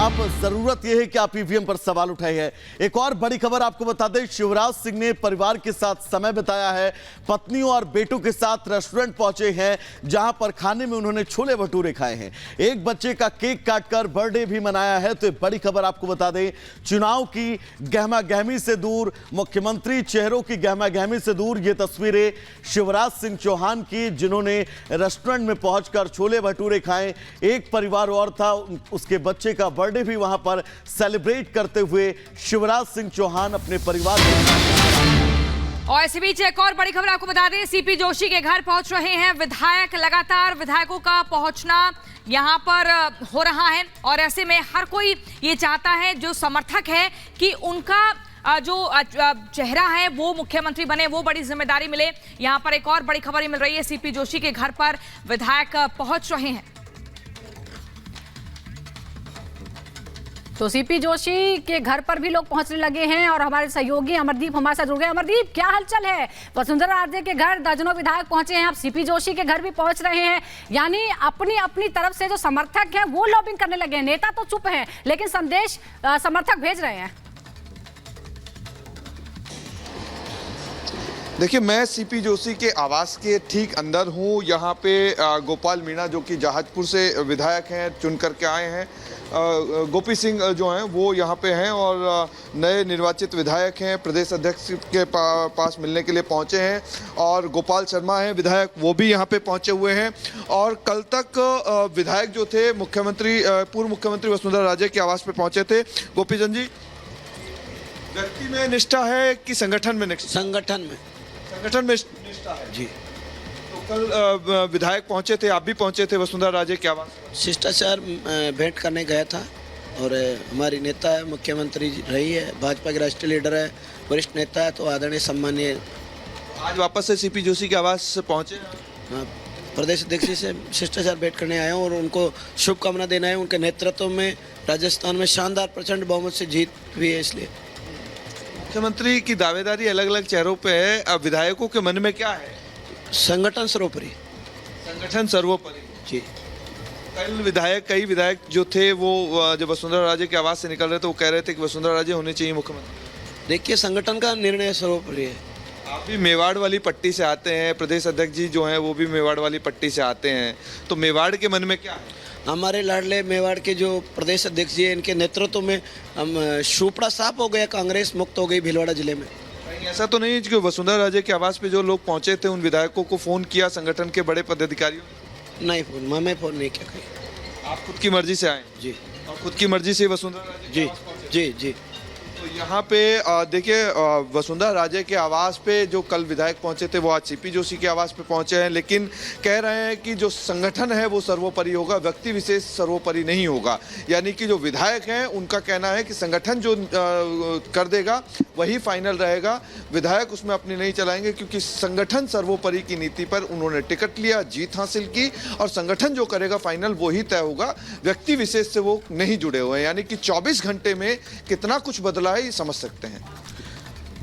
अब जरूरत यह है कि आप ईवीएम पर सवाल उठाए हैं। एक और बड़ी खबर आपको बता दें, शिवराज सिंह ने परिवार के साथ समय बिताया है। पत्नियों और बेटों के साथ रेस्टोरेंट पहुंचे हैं, जहां पर खाने में उन्होंने छोले भटूरे खाए हैं। एक बच्चे का केक काटकर बर्थडे भी मनाया है। तो बड़ी खबर आपको बता दें, चुनाव की गहमा गहमी से दूर, मुख्यमंत्री चेहरों की गहमा गहमी से दूर ये तस्वीरें शिवराज सिंह चौहान की, जिन्होंने रेस्टोरेंट में पहुंचकर छोले भटूरे खाए। एक परिवार और था, उसके बच्चे का बर्थडे भी वहां पर सेलिब्रेट करते हुए शिवराज सिंह चौहान अपने परिवार के साथ। और इसी बीच एक और बड़ी खबर आपको बता दें, सीपी जोशी के घर पहुंच रहे हैं विधायक। लगातार विधायकों का पहुंचना यहां पर हो रहा है और ऐसे में हर कोई ये चाहता है, जो समर्थक है, कि उनका जो चेहरा है वो मुख्यमंत्री बने, वो बड़ी जिम्मेदारी मिले। यहां पर एक और बड़ी खबर मिल रही है, सीपी जोशी के घर पर विधायक पहुंच रहे हैं। तो सीपी जोशी के घर पर भी लोग पहुंचने लगे हैं और हमारे सहयोगी अमरदीप हमारे साथ जुड़ गए। अमरदीप, क्या हलचल है? वसुंधरा राजे के घर दर्जनों विधायक पहुंचे हैं, आप सीपी जोशी के घर भी पहुंच रहे हैं, यानी अपनी अपनी तरफ से जो समर्थक हैं वो लॉबिंग करने लगे हैं। नेता तो चुप हैं, लेकिन संदेश समर्थक भेज रहे हैं। देखिए, मैं सीपी जोशी के आवास के ठीक अंदर हूँ। यहाँ पे गोपाल मीणा, जो कि जहाजपुर से विधायक हैं, चुन करके आए हैं। गोपी सिंह जो हैं वो यहाँ पे हैं और नए निर्वाचित विधायक हैं, प्रदेश अध्यक्ष के पास मिलने के लिए पहुँचे हैं। और गोपाल शर्मा हैं विधायक, वो भी यहाँ पे पहुँचे हुए हैं। और कल तक विधायक जो थे, पूर्व मुख्यमंत्री वसुंधरा राजे के आवास पे पहुँचे थे। गोपी चंद जी, व्यक्ति में निष्ठा है कि संगठन में निष्ठा? संगठन में निष्ठा है जी। तो कल विधायक पहुंचे थे, आप भी पहुंचे थे वसुंधरा राजे के आवास? शिष्टाचार भेंट करने गया था और हमारी नेता है, मुख्यमंत्री रही है, भाजपा के राष्ट्रीय लीडर है, वरिष्ठ नेता है, तो आदरणीय सम्मानीय। आज वापस से सीपी जोशी के आवास पहुंचे? प्रदेश अध्यक्ष से शिष्टाचार भेंट करने आया हूँ और उनको शुभकामना देना है। उनके नेतृत्व में राजस्थान में शानदार प्रचंड बहुमत से जीत हुई है। इसलिए मुख्यमंत्री की दावेदारी अलग अलग चेहरों पे है, अब विधायकों के मन में क्या है? संगठन सर्वोपरि। संगठन सर्वोपरि जी। कई विधायक जो थे वो जब वसुंधरा राजे के आवास से निकल रहे थे, वो कह रहे थे कि वसुंधरा राजे होने चाहिए मुख्यमंत्री। देखिए, संगठन का निर्णय सर्वोपरि है। आप भी मेवाड़ वाली पट्टी से आते हैं, प्रदेश अध्यक्ष जी जो हैं वो भी मेवाड़ वाली पट्टी से आते हैं, तो मेवाड़ के मन में क्या है? हमारे लाडले मेवाड़ के जो प्रदेश अध्यक्ष जी हैं, इनके नेतृत्व में हम शुपड़ा साफ हो गया, कांग्रेस मुक्त हो गई भीलवाड़ा जिले में। ऐसा तो नहीं है कि वसुंधरा राजे के आवास पे जो लोग पहुंचे थे, उन विधायकों को फोन किया संगठन के बड़े पदाधिकारियों? नहीं, मैं फोन नहीं किया कहीं। आप खुद की मर्जी से आए? जी। और खुद की मर्जी से वसुंधरा राजे जी जी जी। तो यहाँ पे देखिए, वसुंधरा राजे के आवास पे जो कल विधायक पहुंचे थे, वो आज सीपी जोशी के आवास पे पहुंचे हैं, लेकिन कह रहे हैं कि जो संगठन है वो सर्वोपरि होगा, व्यक्ति विशेष सर्वोपरि नहीं होगा। यानी कि जो विधायक हैं उनका कहना है कि संगठन जो कर देगा वही फाइनल रहेगा, विधायक उसमें अपनी नहीं चलाएंगे, क्योंकि संगठन सर्वोपरि की नीति पर उन्होंने टिकट लिया, जीत हासिल की, और संगठन जो करेगा फाइनल वही तय होगा, व्यक्ति विशेष से वो नहीं जुड़े हुए हैं। यानी कि 24 घंटे में कितना कुछ बदला है, ये समझ सकते हैं।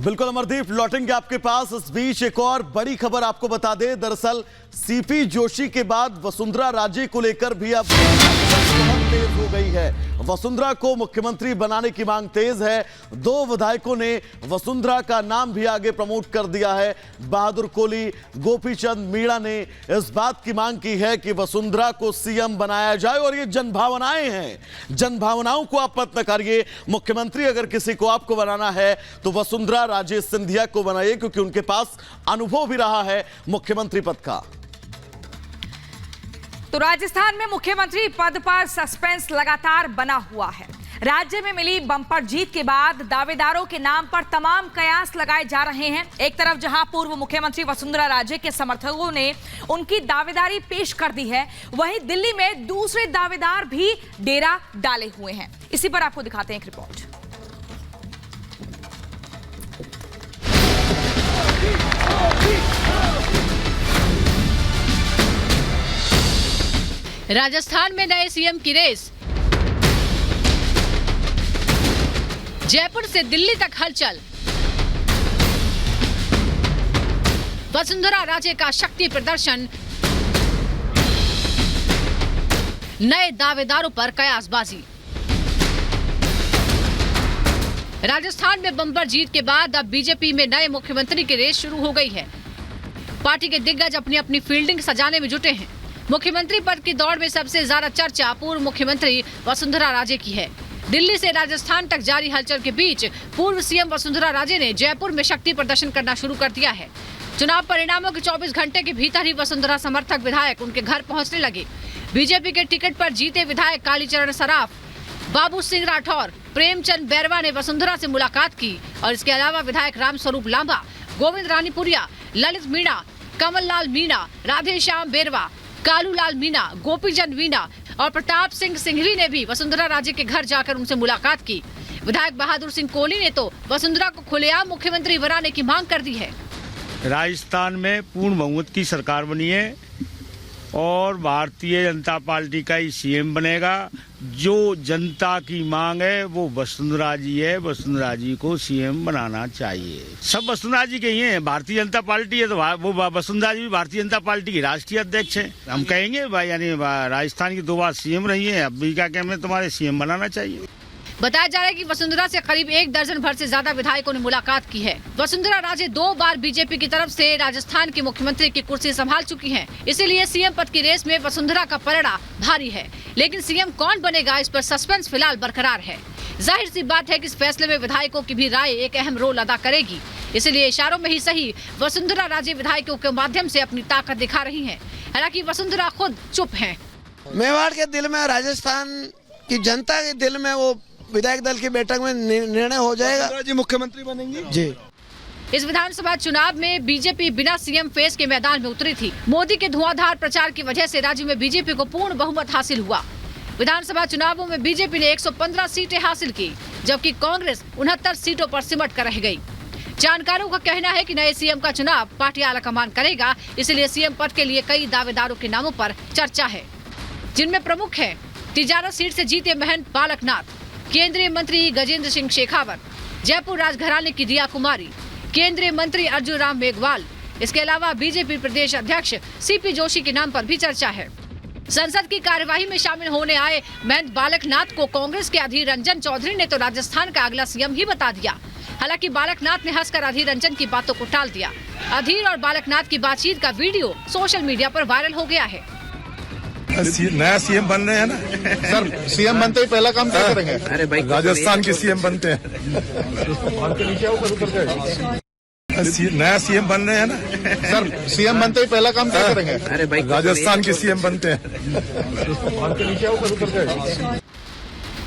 बिल्कुल अमरदीप, लौटेंगे आपके पास। इस बीच एक और बड़ी खबर आपको बता दें, दरअसल सीपी जोशी के बाद वसुंधरा राजे को लेकर भी अब तेज हो गई है। वसुंधरा को मुख्यमंत्री बनाने की मांग तेज है। दो विधायकों ने वसुंधरा का नाम भी आगे प्रमोट कर दिया है। बहादुर कोली, गोपी चंद मीणा ने इस बात की मांग की है कि वसुंधरा को सीएम बनाया जाए, और ये जनभावनाएं हैं, जनभावनाओं को आप मत नकारिए। मुख्यमंत्री अगर किसी को आपको बनाना है तो वसुंधरा राजे सिंधिया को बनाइए, क्योंकि उनके पास अनुभव भी रहा है मुख्यमंत्री पद का। तो राजस्थान में मुख्यमंत्री पद पर सस्पेंस लगातार बना हुआ है। राज्य में मिली बम्पर जीत के बाद दावेदारों के नाम पर तमाम कयास लगाए जा रहे हैं। एक तरफ जहां पूर्व मुख्यमंत्री वसुंधरा राजे के समर्थकों ने उनकी दावेदारी पेश कर दी है, वहीं दिल्ली में दूसरे दावेदार भी डेरा डाले हुए हैं। इसी पर आपको दिखाते हैं एक रिपोर्ट। राजस्थान में नए सीएम की रेस, जयपुर से दिल्ली तक हलचल। वसुंधरा राजे का शक्ति प्रदर्शन, नए दावेदारों पर कयासबाजी। राजस्थान में बम्पर जीत के बाद अब बीजेपी में नए मुख्यमंत्री की रेस शुरू हो गई है। पार्टी के दिग्गज अपनी अपनी फील्डिंग सजाने में जुटे हैं। मुख्यमंत्री पद की दौड़ में सबसे ज्यादा चर्चा पूर्व मुख्यमंत्री वसुंधरा राजे की है। दिल्ली से राजस्थान तक जारी हलचल के बीच पूर्व सीएम वसुंधरा राजे ने जयपुर में शक्ति प्रदर्शन करना शुरू कर दिया है। चुनाव परिणामों के 24 घंटे के भीतर ही वसुंधरा समर्थक विधायक उनके घर पहुंचने लगे। बीजेपी के टिकट पर जीते विधायक कालीचरण सराफ, बाबू सिंह राठौर, प्रेमचंद बैरवा ने वसुंधरा से मुलाकात की और इसके अलावा विधायक रामस्वरूप लांबा, गोविंद रानीपुरिया, ललित मीणा, कमल लाल मीणा, राधे श्याम बेरवा, कालूलाल मीणा, गोपीचंद मीणा और प्रताप सिंह सिंघवी ने भी वसुंधरा राजे के घर जाकर उनसे मुलाकात की। विधायक बहादुर सिंह कोहली ने तो वसुंधरा को खुलेआम मुख्यमंत्री बनाने की मांग कर दी है। राजस्थान में पूर्ण बहुमत की सरकार बनी है और भारतीय जनता पार्टी का ही सीएम बनेगा। जो जनता की मांग है वो वसुंधरा जी है, वसुंधरा जी को सीएम बनाना चाहिए। सब वसुंधरा जी के ही हैं। भारतीय जनता पार्टी है तो वो वसुंधरा जी भी भारतीय जनता पार्टी की राष्ट्रीय अध्यक्ष है। हम कहेंगे भाई यानी राजस्थान की 2 बार सीएम रही है, अब भी क्या कहते हैं तुम्हारे सीएम बनाना चाहिए। बताया जा रहा है कि वसुंधरा से करीब 1 दर्जन भर से ज्यादा विधायकों ने मुलाकात की है। वसुंधरा राजे 2 बार बीजेपी की तरफ से राजस्थान की मुख्यमंत्री की कुर्सी संभाल चुकी हैं। इसीलिए सीएम पद की रेस में वसुंधरा का पलड़ा भारी है। लेकिन सीएम कौन बनेगा, इस पर सस्पेंस फिलहाल बरकरार है। जाहिर सी बात है कि इस फैसले में विधायकों की भी राय एक अहम रोल अदा करेगी। इसलिए इशारों में ही सही वसुंधरा राजे विधायकों के माध्यम से अपनी ताकत दिखा रही है। हालांकि वसुंधरा खुद चुप है। मेवाड़ के दिल में, राजस्थान की जनता के दिल में वो विधायक दल की बैठक में निर्णय हो जाएगा। जी मुख्यमंत्री बनेंगे जी। इस विधानसभा चुनाव में बीजेपी बिना सीएम फेस के मैदान में उतरी थी। मोदी के धुआंधार प्रचार की वजह से राज्य में बीजेपी को पूर्ण बहुमत हासिल हुआ। विधानसभा चुनावों में बीजेपी ने 115 सीटें हासिल की, जबकि कांग्रेस 69 सीटों पर सिमट कर रह गई। जानकारों का कहना है कि नए सीएम का चुनाव पार्टी आलाकमान करेगा, इसलिए सीएम पद के लिए कई दावेदारों के नामों पर चर्चा है, जिनमें प्रमुख है तिजारा सीट से जीते महंत बालकनाथ, केंद्रीय मंत्री गजेंद्र सिंह शेखावत, जयपुर राजघराने की दिया कुमारी, केंद्रीय मंत्री अर्जुन राम मेघवाल। इसके अलावा बीजेपी प्रदेश अध्यक्ष सीपी जोशी के नाम पर भी चर्चा है। संसद की कार्यवाही में शामिल होने आए महंत बालकनाथ को कांग्रेस के अधीर रंजन चौधरी ने तो राजस्थान का अगला सीएम ही बता दिया। हालांकि बालकनाथ ने हंसकर अधीर रंजन की बातों को टाल दिया। अधीर और बालकनाथ की बातचीत का वीडियो सोशल मीडिया पर वायरल हो गया है। नया सीएम बन रहे हैं ना सर, सीएम बनते ही पहला काम क्या करेंगे? अरे भाई राजस्थान के सीएम बनते हैं। नया सीएम बन रहे हैं ना सर, सीएम बनते ही पहला काम क्या करेंगे? अरे भाई राजस्थान के सीएम बनते हैं।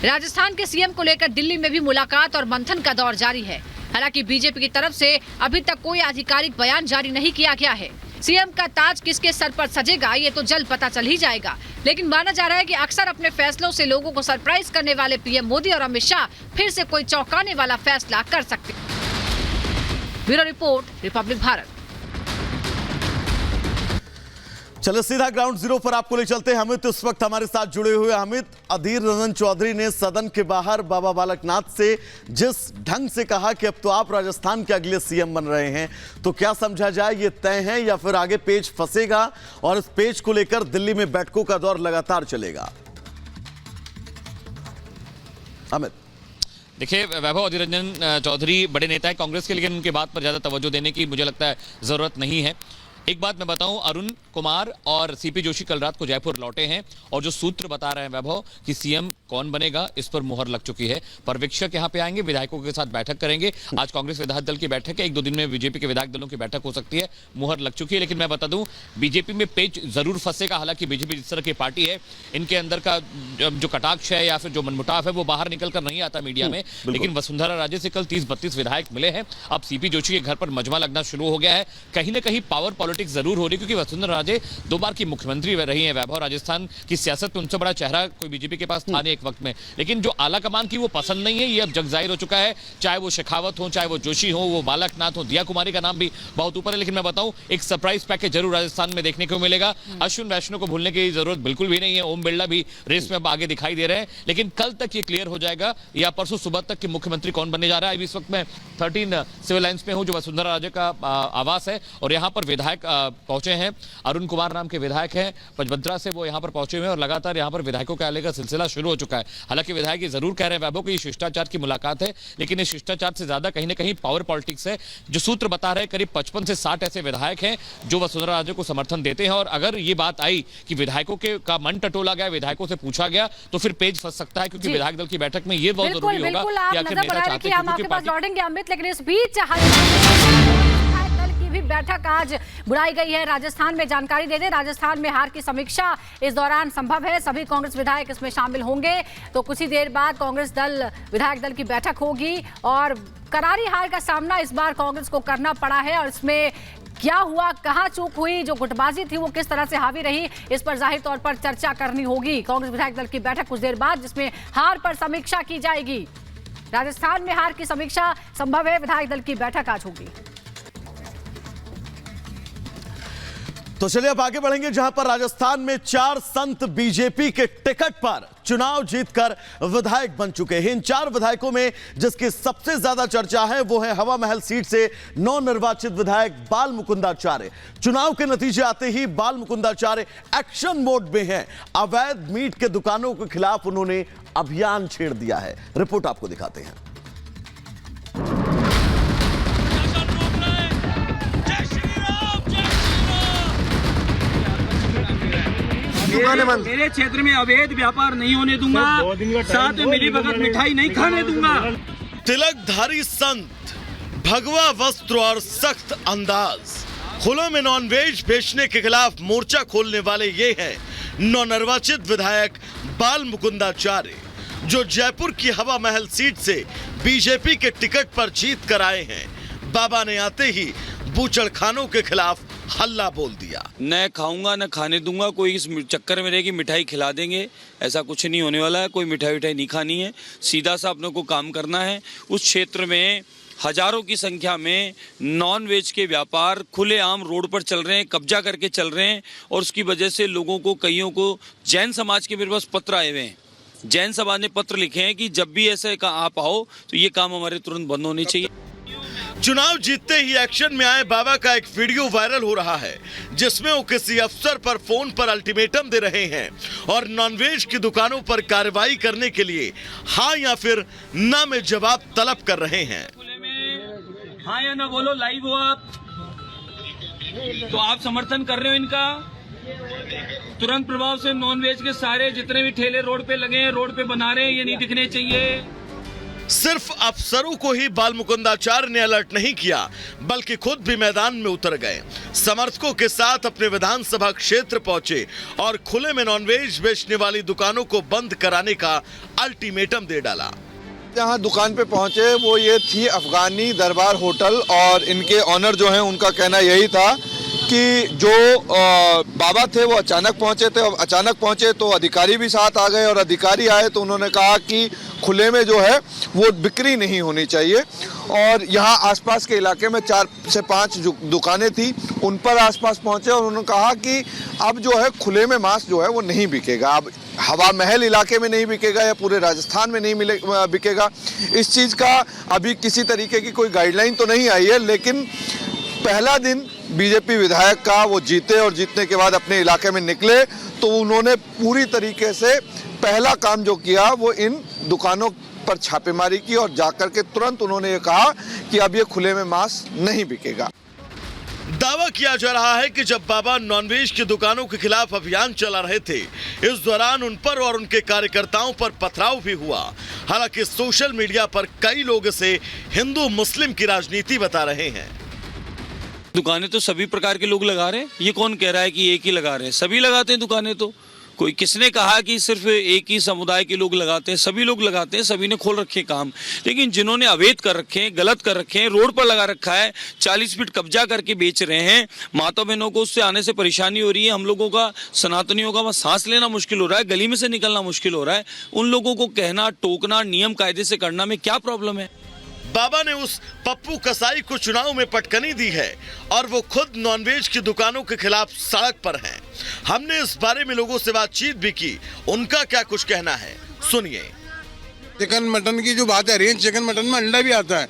राजस्थान के सीएम को लेकर दिल्ली में भी मुलाकात और मंथन का दौर जारी है। हालांकि बीजेपी की तरफ से अभी तक कोई आधिकारिक बयान जारी नहीं किया गया है। सीएम का ताज किसके सर पर सजेगा ये तो जल्द पता चल ही जाएगा। लेकिन माना जा रहा है कि अक्सर अपने फैसलों से लोगों को सरप्राइज करने वाले पीएम मोदी और अमित शाह फिर से कोई चौंकाने वाला फैसला कर सकते हैं। Bureau report, Republic Bharat. चलो सीधा ग्राउंड जीरो पर आपको ले चलते हैं। अमित इस वक्त हमारे साथ जुड़े हुए। अमित, अधीर रंजन चौधरी ने सदन के बाहर बाबा बालकनाथ से जिस ढंग से कहा कि अब तो आप राजस्थान के अगले सीएम बन रहे हैं, तो क्या समझा जाए ये तय है या फिर आगे पेच फंसेगा और इस पेच को लेकर दिल्ली में बैठकों का दौर लगातार चलेगा? अमित देखिए, वैभव, अधीर रंजन चौधरी बड़े नेता है कांग्रेस के, लेकिन उनके बात पर ज्यादा तवज्जो देने की मुझे लगता है जरूरत नहीं है। एक बात मैं बताऊं, अरुण कुमार और सीपी जोशी कल रात को जयपुर लौटे हैं और जो सूत्र बता रहे हैं वैभव कि सीएम कौन बनेगा इस पर मुहर लग चुकी है। पर्यवेक्षक यहां पे आएंगे, विधायकों के साथ बैठक करेंगे। आज कांग्रेस विधायक दल की बैठक है, 1-2 दिन में बीजेपी के विधायक दलों की बैठक हो सकती है। मुहर लग चुकी है, लेकिन मैं बता दूं बीजेपी में पेच जरूर फंसेगा। हालांकि बीजेपी जिस तरह की पार्टी है, इनके अंदर का जो कटाक्ष है या फिर जो मनमुटाव है वो बाहर निकल कर नहीं आता मीडिया में। लेकिन वसुंधरा राजे से कल 30-32 विधायक मिले हैं। अब सीपी जोशी के घर पर मजमा लगना शुरू हो गया है। कहीं ना कहीं पावर पॉलिटिक्स जरूर हो रही, क्योंकि वसुंधरा राजे 2 बार की मुख्यमंत्री रही हैं। वैभव, राजस्थान की सियासत में उनसे बड़ा चेहरा कोई बीजेपी के पास था नहीं एक वक्त में, लेकिन जो आला कमान की वो पसंद नहीं है, ये अब जग जाहिर हो चुका है। चाहे वो शेखावत हो, चाहे वो जोशी हो, वो बालकनाथ हो, दिया कुमारी का नाम भी बहुत ऊपर है। लेकिन मैं बताऊं, एक सरप्राइज पैकेज जरूर राजस्थान में देखने को मिलेगा। अश्विन वैष्णव को भूलने की जरूरत बिल्कुल भी नहीं है। ओम बिरला भी रेस में अब आगे दिखाई दे रहे हैं, लेकिन कल तक ये क्लियर हो जाएगा या परसों सुबह तक कि मुख्यमंत्री कौन बनने जा रहा है। अभी इस वक्त मैं 13 सिविल लाइन्स में हूं, जो वसुंधरा राजे का आवास है, और यहाँ पर विधायक पहुंचे हैं। अरुण कुमार नाम के विधायक हैं, पचबद्रा से वो यहाँ पर पहुंचे हुए हैं और लगातार यहाँ पर विधायकों के आने का सिलसिला शुरू हो चुका है। चुका है। हालांकि विधायक ये जरूर कह रहे हैं वैभव कि ये शिष्टाचार की मुलाकात है, लेकिन इस शिष्टाचार से ज्यादा कहीं ना कहीं पावर पॉलिटिक्स है। जो सूत्र बता रहे हैं करीब 55 से 60 ऐसे विधायक हैं जो वसुंधरा राजे को समर्थन देते हैं, और अगर ये बात आई कि विधायकों का मन टटोला गया, विधायकों से पूछा गया, तो फिर पेज फंस सकता है, क्योंकि विधायक दल की बैठक में ये बहुत जरूरी होगा कि आखिर नेता चाहते हैं, क्योंकि पार्टी लौटेंगे अमित। लेकिन इस बीच दल की भी बैठक आज बुलाई गई है राजस्थान में। जानकारी दे दें, राजस्थान में हार की समीक्षा इस दौरान संभव है, सभी कांग्रेस विधायक इसमें शामिल होंगे। तो कुछ ही देर बाद कांग्रेस दल विधायक दल की बैठक होगी और करारी हार का सामना इस बार कांग्रेस को करना पड़ा है, और इसमें क्या हुआ, कहां चूक हुई, जो गुटबाजी थी वो किस तरह से हावी रही, इस पर जाहिर तौर पर चर्चा करनी होगी। कांग्रेस विधायक दल की बैठक कुछ देर बाद, जिसमें हार पर समीक्षा की जाएगी। राजस्थान में हार की समीक्षा संभव है, विधायक दल की बैठक आज होगी। तो चलिए अब आगे बढ़ेंगे, जहां पर राजस्थान में 4 संत बीजेपी के टिकट पर चुनाव जीतकर विधायक बन चुके हैं। इन 4 विधायकों में जिसकी सबसे ज्यादा चर्चा है वो है हवा महल सीट से नवनिर्वाचित विधायक बाल मुकुंदाचार्य। चुनाव के नतीजे आते ही बाल मुकुंदाचार्य एक्शन मोड में हैं। अवैध मीट के दुकानों के खिलाफ उन्होंने अभियान छेड़ दिया है। रिपोर्ट आपको दिखाते हैं। मेरे क्षेत्र में अवैध व्यापार नहीं होने दूंगा, साथ में मिली भगत मिठाई नहीं खाने दूंगा। तिलकधारी संत, भगवा वस्त्र और सख्त अंदाज, खुले में नॉनवेज बेचने के खिलाफ मोर्चा खोलने वाले ये हैं नवनिर्वाचित विधायक बाल मुकुंदाचार्य, जो जयपुर की हवा महल सीट से बीजेपी के टिकट पर जीत कर आए हैं। बाबा ने आते ही बूचड़खानों के खिलाफ हल्ला बोल दिया। न खाऊंगा न खाने दूंगा, कोई इस चक्कर में रहेगी मिठाई खिला देंगे, ऐसा कुछ नहीं होने वाला है। कोई मिठाई नहीं खानी है, सीधा सा अपने को काम करना है। उस क्षेत्र में हजारों की संख्या में नॉन वेज के व्यापार खुलेआम रोड पर चल रहे हैं, कब्जा करके चल रहे हैं, और उसकी वजह से लोगों को, कईयों को जैन समाज के मेरे पास पत्र आए हुए हैं। जैन समाज ने पत्र लिखे हैं कि जब भी ऐसे आप आओ तो ये काम हमारे तुरंत बंद होने चाहिए। चुनाव जीतते ही एक्शन में आए बाबा का एक वीडियो वायरल हो रहा है, जिसमें वो किसी अफसर पर फोन पर अल्टीमेटम दे रहे हैं और नॉनवेज की दुकानों पर कार्रवाई करने के लिए हाँ या फिर ना में जवाब तलब कर रहे हैं। हाँ या ना बोलो, लाइव हो आप, तो आप समर्थन कर रहे हो इनका। तुरंत प्रभाव से नॉनवेज के सारे जितने भी ठेले रोड पे लगे हैं, रोड पे बना रहे हैं, ये नहीं दिखने चाहिए। सिर्फ अफसरों को ही बाल मुकुंदाचार्य ने अलर्ट नहीं किया, बल्कि खुद भी मैदान में उतर गए। समर्थकों के साथ अपने विधानसभा क्षेत्र पहुंचे और खुले में नॉनवेज बेचने वाली दुकानों को बंद कराने का अल्टीमेटम दे डाला। जहाँ दुकान पे पहुंचे वो ये थी अफगानी दरबार होटल, और इनके ऑनर जो हैं उनका कहना यही था कि जो बाबा थे वो अचानक पहुंचे थे, और अचानक पहुंचे तो अधिकारी भी साथ आ गए, और अधिकारी आए तो उन्होंने कहा कि खुले में जो है वो बिक्री नहीं होनी चाहिए। और यहाँ आसपास के इलाके में 4 से 5 दुकानें थी, उन पर आसपास पहुंचे और उन्होंने कहा कि अब जो है खुले में मांस जो है वो नहीं बिकेगा। अब हवा महल इलाके में नहीं बिकेगा या पूरे राजस्थान में नहीं बिकेगा। इस चीज़ का अभी किसी तरीके की कोई गाइडलाइन तो नहीं आई है, लेकिन पहला दिन बीजेपी विधायक का वो जीते, और जीतने के बाद अपने इलाके में निकले तो उन्होंने पूरी तरीके से पहला काम जो किया वो इन दुकानों पर छापेमारी की, और जाकर के तुरंत उन्होंने ये कहा कि अब ये खुले में मांस नहीं बिकेगा। दावा किया जा रहा है कि जब बाबा नॉनवेज की दुकानों के खिलाफ अभियान चला रहे थे, इस दौरान उन पर और उनके कार्यकर्ताओं पर पथराव भी हुआ। हालांकि सोशल मीडिया पर कई लोग इसे हिंदू मुस्लिम की राजनीति बता रहे हैं। दुकानें तो सभी प्रकार के लोग लगा रहे हैं, ये कौन कह रहा है कि एक ही लगा रहे हैं? सभी लगाते हैं दुकानें। तो कोई किसने कहा कि सिर्फ एक ही समुदाय के लोग लगाते हैं? सभी लोग लगाते हैं, सभी ने खोल रखे काम। लेकिन जिन्होंने अवैध कर रखे हैं, गलत कर रखे हैं, रोड पर लगा रखा है, 40 फीट कब्जा करके बेच रहे हैं, माता बहनों को उससे आने से परेशानी हो रही है, हम लोगों का, सनातनियों का वहाँ सांस लेना मुश्किल हो रहा है, गली में से निकलना मुश्किल हो रहा है। उन लोगों को कहना, टोकना, नियम कायदे से करना में क्या प्रॉब्लम है? बाबा ने उस पप्पू कसाई को चुनाव में पटकनी दी है और वो खुद नॉनवेज की दुकानों के खिलाफ सड़क पर हैं। हमने इस बारे में लोगों से बातचीत भी की, उनका क्या कुछ कहना है सुनिए। चिकन मटन की जो बात है रही है, चिकन मटन में अंडा भी आता है।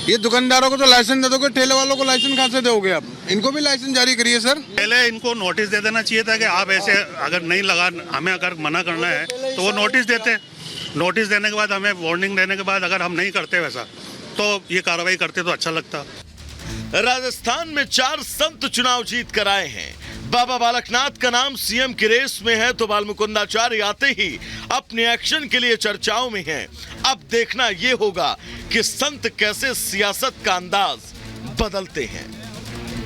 ये दुकानदारों को तो लाइसेंस दे दोगे, ठेले वालों को लाइसेंस कहाँ से दोगे आप? इनको भी लाइसेंस जारी करिए सर। पहले इनको नोटिस दे देना चाहिए था कि आप ऐसे अगर नहीं लगा, हमें अगर मना करना है तो वो नोटिस देते हैं। नोटिस देने के बाद, हमें वार्निंग देने के बाद अगर हम नहीं करते वैसा, तो ये कार्रवाई करते तो अच्छा लगता। राजस्थान में 4 संत चुनाव जीत कर आए हैं। बाबा बालकनाथ का नाम सीएम की रेस में है तो बालमुकुंदाचार्य आते ही अपने एक्शन के लिए चर्चाओं में हैं। अब देखना यह होगा कि संत कैसे सियासत का अंदाज बदलते हैं।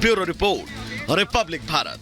Bureau report, Republic Bharat.